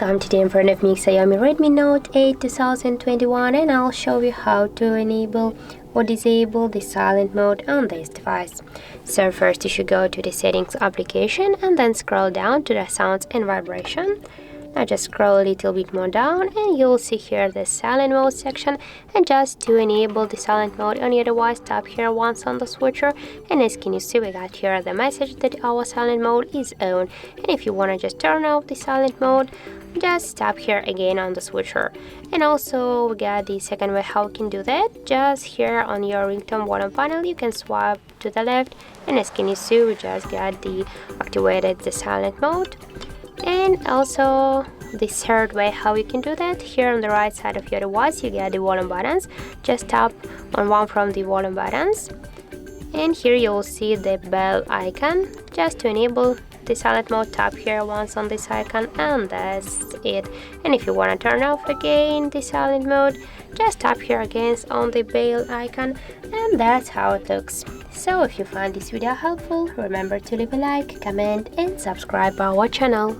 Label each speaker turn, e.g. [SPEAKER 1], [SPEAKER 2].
[SPEAKER 1] Welcome, today in front of me XIAOMI Redmi Note 8 2021, and I'll show you how to enable or disable the silent mode on this device. So first you should go to the settings application and then scroll down to the sounds and vibration. Now just scroll a little bit more down and you'll see here the silent mode section, and just to enable the silent mode on your device, tap here once on the switcher, and as can you see, we got here the message that our silent mode is on. And if you want to just turn off the silent mode, just tap here again on the switcher. And also we got the second way how we can do that. Just here on your ringtone bottom panel you can swipe to the left, and as can you see, we just got the activated the silent mode. And also the third way how you can do that, here on the right side of your device you get the volume buttons. Just tap on one from the volume buttons, and here you will see the bell icon. Just to enable the silent mode, tap here once on this icon, and that's it. And if you want to turn off again the silent mode, just tap here again on the bell icon, and that's how it looks. So if you find this video helpful, remember to leave a like, comment and subscribe our channel.